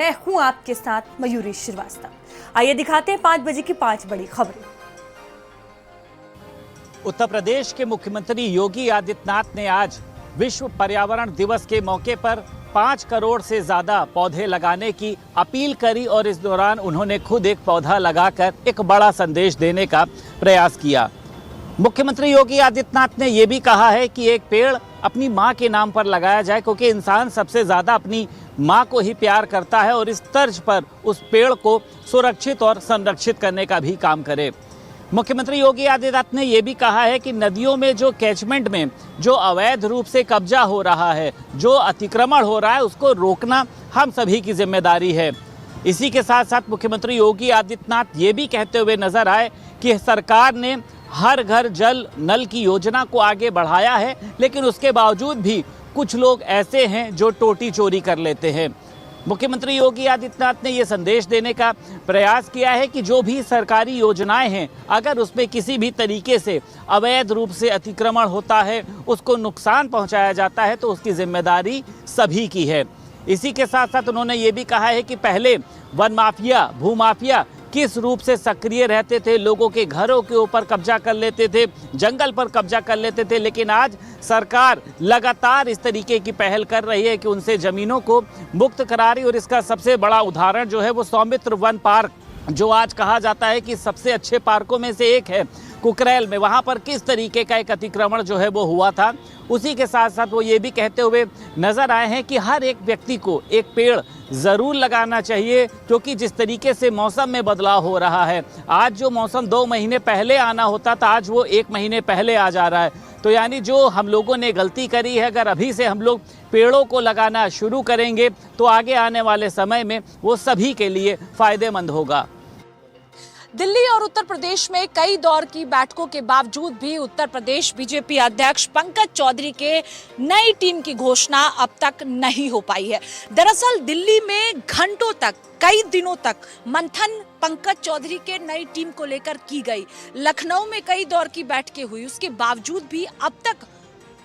मैं हूं आपके साथ मयूरी श्रीवास्तव। आइए दिखाते हैं 5 बजे की 5 बड़ी खबरें। उत्तर प्रदेश के मुख्यमंत्री योगी आदित्यनाथ ने आज विश्व पर्यावरण दिवस के मौके पर 5 करोड़ से ज्यादा पौधे लगाने की अपील करी और इस दौरान उन्होंने खुद एक पौधा लगाकर एक बड़ा संदेश देने का प्रयास किया। मुख्यमंत्री योगी आदित्यनाथ ने यह भी कहा है कि एक पेड़ अपनी मां के नाम पर लगाया जाए, क्योंकि इंसान सबसे ज्यादा अपनी मां को ही प्यार करता है और इस तर्ज पर उस पेड़ को सुरक्षित और संरक्षित करने का भी काम करे। मुख्यमंत्री योगी आदित्यनाथ ने यह भी कहा है कि नदियों में जो कैचमेंट में जो अवैध रूप से कब्जा हो रहा है, जो अतिक्रमण हो रहा है, उसको रोकना हम सभी की जिम्मेदारी है। इसी के साथ साथ मुख्यमंत्री योगी आदित्यनाथ ये भी कहते हुए नजर आए कि सरकार ने हर घर जल नल की योजना को आगे बढ़ाया है, लेकिन उसके बावजूद भी कुछ लोग ऐसे हैं जो टोटी चोरी कर लेते हैं। मुख्यमंत्री योगी आदित्यनाथ ने यह संदेश देने का प्रयास किया है कि जो भी सरकारी योजनाएं हैं, अगर उसमें किसी भी तरीके से अवैध रूप से अतिक्रमण होता है, उसको नुकसान पहुंचाया जाता है, तो उसकी जिम्मेदारी सभी की है। इसी के साथ साथ उन्होंने ये भी कहा है कि पहले वन माफिया, भूमाफिया किस रूप से सक्रिय रहते थे, लोगों के घरों के ऊपर कब्जा कर लेते थे, जंगल पर कब्जा कर लेते थे, लेकिन आज सरकार लगातार इस तरीके की पहल कर रही है कि उनसे ज़मीनों को मुक्त करा रही। और इसका सबसे बड़ा उदाहरण जो है वो सौमित्र वन पार्क, जो आज कहा जाता है कि सबसे अच्छे पार्कों में से एक है, कुकरेल में, वहाँ पर किस तरीके का एक अतिक्रमण जो है वो हुआ था। उसी के साथ साथ वो ये भी कहते हुए नजर आए हैं कि हर एक व्यक्ति को एक पेड़ ज़रूर लगाना चाहिए, क्योंकि जिस तरीके से मौसम में बदलाव हो रहा है, आज जो मौसम 2 महीने पहले आना होता था, आज वो 1 महीने पहले आ जा रहा है। तो यानी जो हम लोगों ने गलती करी है, अगर अभी से हम लोग पेड़ों को लगाना शुरू करेंगे तो आगे आने वाले समय में वो सभी के लिए फ़ायदेमंद होगा। दिल्ली और उत्तर प्रदेश में कई दौर की बैठकों के बावजूद भी उत्तर प्रदेश बीजेपी अध्यक्ष पंकज चौधरी के नई टीम की घोषणा अब तक नहीं हो पाई है। दरअसल दिल्ली में घंटों तक, कई दिनों तक मंथन पंकज चौधरी के नई टीम को लेकर की गई। लखनऊ में कई दौर की बैठकें हुई, उसके बावजूद भी अब तक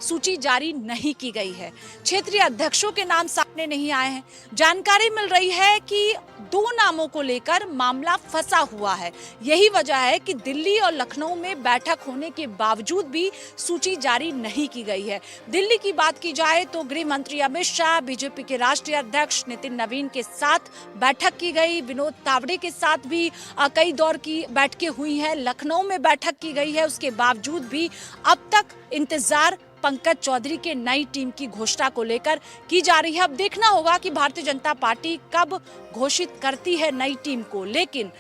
सूची जारी नहीं की गई है। क्षेत्रीय अध्यक्षों के नाम सामने नहीं आए हैं। जानकारी मिल रही है कि 2 नामों को लेकर मामला फंसा हुआ है। यही वजह है कि दिल्ली और लखनऊ में बैठक होने के बावजूद भी सूची जारी नहीं की गई है। दिल्ली की बात की जाए तो गृह मंत्री अमित शाह, बीजेपी के राष्ट्रीय अध्यक्ष नितिन नवीन के साथ बैठक की गई। विनोद तावड़े के साथ भी कई दौर की बैठकें हुई हैं। लखनऊ में बैठक की गई है। उसके बावजूद भी अब तक इंतजार पंकज चौधरी के नई टीम की घोषणा को लेकर की जा रही है। अब देखना होगा कि भारतीय जनता पार्टी कब घोषित करती है नई टीम को। लेकिन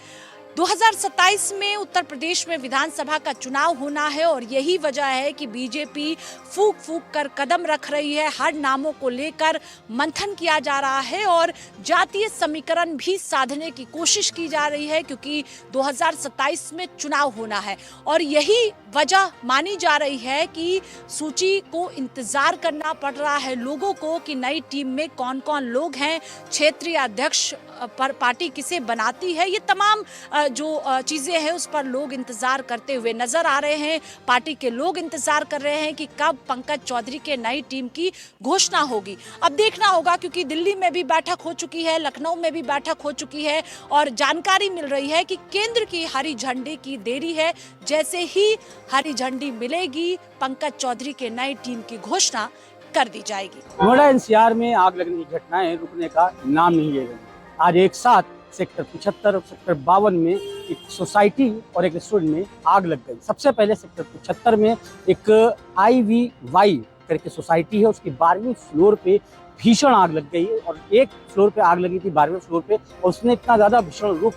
2027 में उत्तर प्रदेश में विधानसभा का चुनाव होना है और यही वजह है कि बीजेपी फूंक फूंक कर कदम रख रही है। हर नामों को लेकर मंथन किया जा रहा है और जातीय समीकरण भी साधने की कोशिश की जा रही है, क्योंकि 2027 में चुनाव होना है। और यही वजह मानी जा रही है कि सूची को इंतजार करना पड़ रहा है लोगों को कि नई टीम में कौन कौन लोग हैं, क्षेत्रीय अध्यक्ष पर पार्टी किसे बनाती है। ये तमाम जो चीज़ें हैं उस पर लोग इंतजार करते हुए नजर आ रहे हैं। पार्टी के लोग इंतजार कर रहे हैं कि कब पंकज चौधरी के नई टीम की घोषणा होगी। अब देखना होगा, क्योंकि दिल्ली में भी बैठक हो चुकी है, लखनऊ में भी बैठक हो चुकी है और जानकारी मिल रही है कि केंद्र की हरी झंडी की देरी है। जैसे ही हरी झंडी मिलेगी, पंकज चौधरी के नई टीम की घोषणा कर दी जाएगी। नोएडा एनसीआर में आग लगने की घटनाएं रुकने का नाम नहीं ले रही। आज एक साथ सेक्टर 75 और सेक्टर 52 में एक सोसाइटी और एक रेस्टोरेंट में आग लग गई। सबसे पहले सेक्टर 75 में एक IVY करके सोसाइटी है, उसकी 12वीं फ्लोर पे भीषण आग लग गई और एक फ्लोर पे आग लगी थी 12वें फ्लोर पे, और उसने इतना ज़्यादा भीषण रूप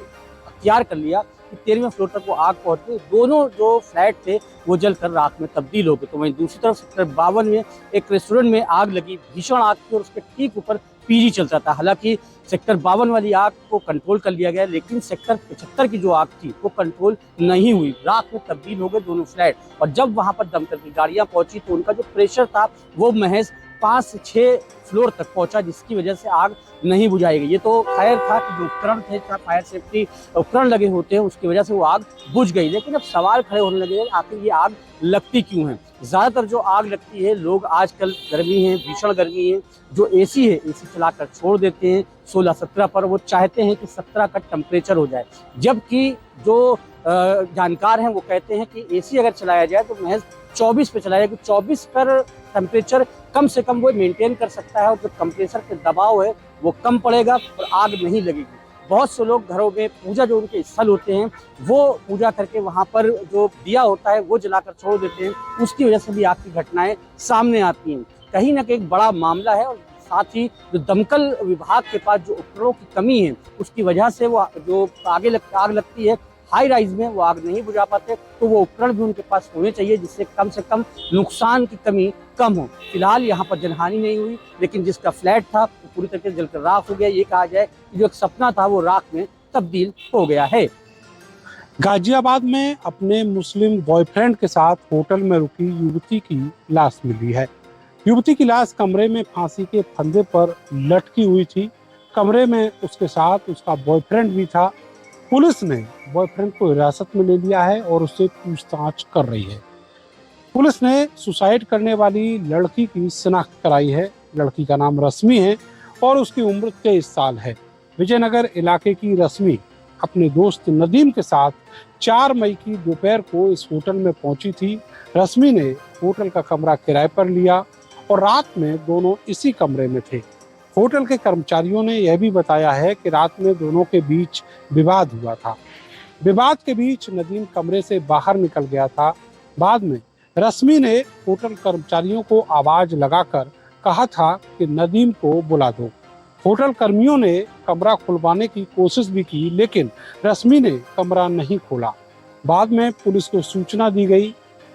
अख्तियार कर लिया कि 13वें फ्लोर तक वो आग पहुंच गई। दोनों जो फ्लैट थे वो जलकर राख में तब्दील हो गए। तो वहीं दूसरी तरफ सेक्टर 52 में एक रेस्टोरेंट में आग लगी, भीषण आग थी और उसके ठीक ऊपर PG चलता था। हालांकि सेक्टर 52 वाली आग को कंट्रोल कर लिया गया, लेकिन सेक्टर 75 की जो आग थी वो कंट्रोल नहीं हुई, राख में तब्दील हो गए दोनों फ्लैट। और जब वहां पर दमकल की गाड़ियां पहुंची तो उनका जो प्रेशर था वो महज 5 से 6 फ्लोर तक पहुंचा, जिसकी वजह से आग नहीं बुझाई गई। ये तो खैर था कि जो उपकरण थे, फायर सेफ्टी उपकरण लगे होते हैं, उसकी वजह से वो आग बुझ गई। लेकिन अब सवाल खड़े होने लगे आखिर ये आग लगती क्यों है। ज़्यादातर जो आग लगती है, लोग आजकल गर्मी है, भीषण गर्मी है, जो एसी है, एसी चलाकर छोड़ देते हैं 16-17 पर। वो चाहते हैं कि 17 का टेम्परेचर हो जाए, जबकि जो जानकार हैं वो कहते हैं कि एसी अगर चलाया जाए तो महज 24 पे चलाया जाए, क्योंकि 24 पर टेम्परेचर कम से कम वो मेंटेन कर सकता है और जो कंप्रेसर के दबाव है वो कम पड़ेगा और आग नहीं लगेगी। बहुत से लोग घरों में पूजा, जो उनके स्थल होते हैं, वो पूजा करके वहाँ पर जो दिया होता है वो जलाकर छोड़ देते हैं, उसकी वजह से भी आग की घटनाएं सामने आती हैं। कहीं ना कहीं एक बड़ा मामला है। और साथ ही जो दमकल विभाग के पास जो उपकरणों की कमी है, उसकी वजह से वो जो आग लगती है हाई राइज में, वो आग नहीं बुझा पाते। तो वो उपकरण भी उनके पास होने चाहिए, जिससे कम से कम नुकसान की कमी कम हो। फिलहाल यहाँ पर जनहानि नहीं हुई, लेकिन जिसका फ्लैट था वो पूरी तरह से जलकर राख हो गया। ये कहा जाए कि जो एक सपना था वो राख में तब्दील हो गया है। गाजियाबाद में अपने मुस्लिम बॉयफ्रेंड के साथ होटल में रुकी युवती की लाश मिली है। युवती की लाश कमरे में फांसी के फंदे पर लटकी हुई थी। कमरे में उसके साथ उसका बॉयफ्रेंड भी था। पुलिस ने बॉयफ्रेंड को हिरासत में ले लिया है और उससे पूछताछ कर रही है। पुलिस ने सुसाइड करने वाली लड़की की शिनाख्त कराई है। लड़की का नाम रश्मि है और उसकी उम्र 23 साल है। विजयनगर इलाके की रश्मि अपने दोस्त नदीम के साथ 4 मई की दोपहर को इस होटल में पहुंची थी। रश्मि ने होटल का कमरा किराए पर लिया और रात में दोनों इसी कमरे में थे। होटल के कर्मचारियों ने यह भी बताया है कि रात में दोनों के बीच विवाद हुआ था। विवाद के बीच नदीम कमरे से बाहर निकल गया था। बाद में रश्मि ने होटल कर्मचारियों को आवाज लगाकर कहा था कि नदीम को बुला दो। होटल कर्मियों ने कमरा खुलवाने की कोशिश भी की, लेकिन रश्मि ने कमरा नहीं खोला। बाद में पुलिस को सूचना दी गई।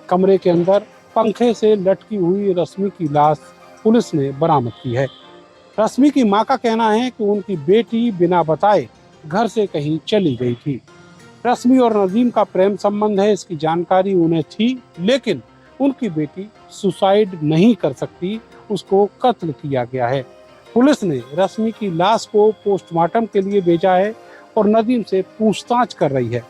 कमरे के अंदर पंखे से लटकी हुई रश्मि की लाश पुलिस ने बरामद की है। रश्मि की मां का कहना है कि उनकी बेटी बिना बताए घर से कहीं चली गई थी। रश्मि और नदीम का प्रेम संबंध है, इसकी जानकारी उन्हें थी, लेकिन उनकी बेटी सुसाइड नहीं कर सकती, उसको कत्ल किया गया है। पुलिस ने रश्मि की लाश को पोस्टमार्टम के लिए भेजा है और नदीम से पूछताछ कर रही है।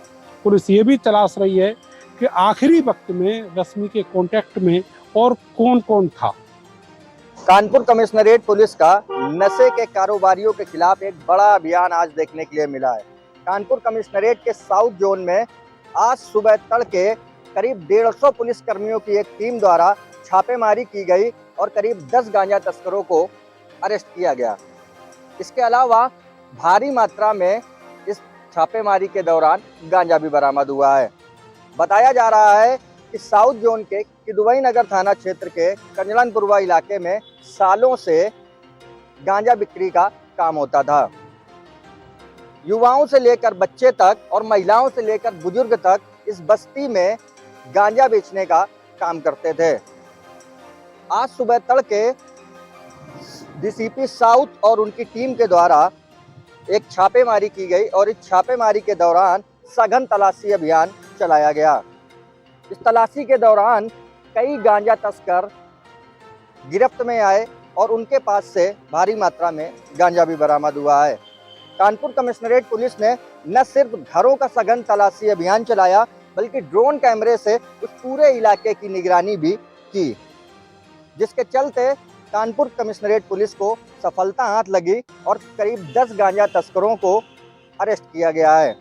पुलिस ये भी तलाश रही है कि आखिरी वक्त में रश्मि के कांटेक्ट में और कौन कौन था। कानपुर कमिश्नरेट पुलिस का नशे के कारोबारियों के खिलाफ एक बड़ा अभियान आज देखने के लिए मिला है। कानपुर कमिश्नरेट के साउथ जोन में आज सुबह तड़के करीब 150 पुलिस कर्मियों की एक टीम द्वारा छापेमारी की गई और करीब 10 गांजा तस्करों को अरेस्ट किया गया। इसके अलावा भारी मात्रा में इस छापेमारी के दौरान गांजा भी बरामद हुआ है। बताया जा रहा है कि साउथ जोन के किदवई नगर थाना क्षेत्र के कंजलनपुरवा इलाके में सालों से गांजा बिक्री का काम होता था। युवाओं से लेकर बच्चे तक और महिलाओं से लेकर बुजुर्ग तक इस बस्ती में गांजा बेचने का काम करते थे। आज सुबह तड़के डीसीपी साउथ और उनकी टीम के द्वारा एक छापेमारी की गई और इस छापेमारी के दौरान सघन तलाशी अभियान चलाया गया। इस तलाशी के दौरान कई गांजा तस्कर गिरफ्त में आए और उनके पास से भारी मात्रा में गांजा भी बरामद हुआ है। कानपुर कमिश्नरेट पुलिस ने न सिर्फ घरों का सघन तलाशी अभियान चलाया, बल्कि ड्रोन कैमरे से उस पूरे इलाके की निगरानी भी की, जिसके चलते कानपुर कमिश्नरेट पुलिस को सफलता हाथ लगी और करीब 10 गांजा तस्करों को अरेस्ट किया गया है।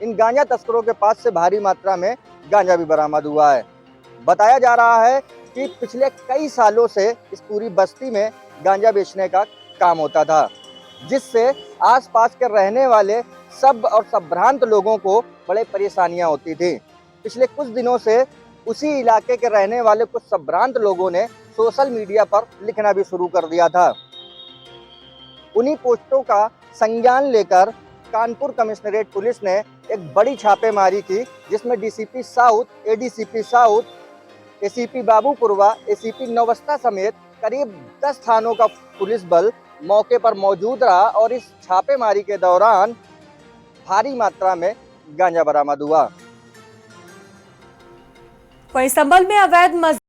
इन गांजा तस्करों के पास से भारी मात्रा में गांजा भी बरामद हुआ है। बताया जा रहा है कि पिछले कई सालों से इस पूरी बस्ती में गांजा बेचने का काम होता था, जिससे आसपास के रहने वाले सब और संभ्रांत लोगों को बड़े परेशानियां होती थी। पिछले कुछ दिनों से उसी इलाके के रहने वाले कुछ संभ्रांत लोगों ने सोशल मीडिया पर लिखना भी शुरू कर दिया था। उन्हीं पोस्टों का संज्ञान लेकर कानपुर कमिश्नरेट पुलिस ने एक बड़ी छापेमारी की, जिसमें DCP south, ADCP south, ACP Babupurwa, ACP Naubasta समेत करीब 10 थानों का पुलिस बल मौके पर मौजूद रहा और इस छापेमारी के दौरान भारी मात्रा में गांजा बरामद हुआ। वहीं संभल में अवैध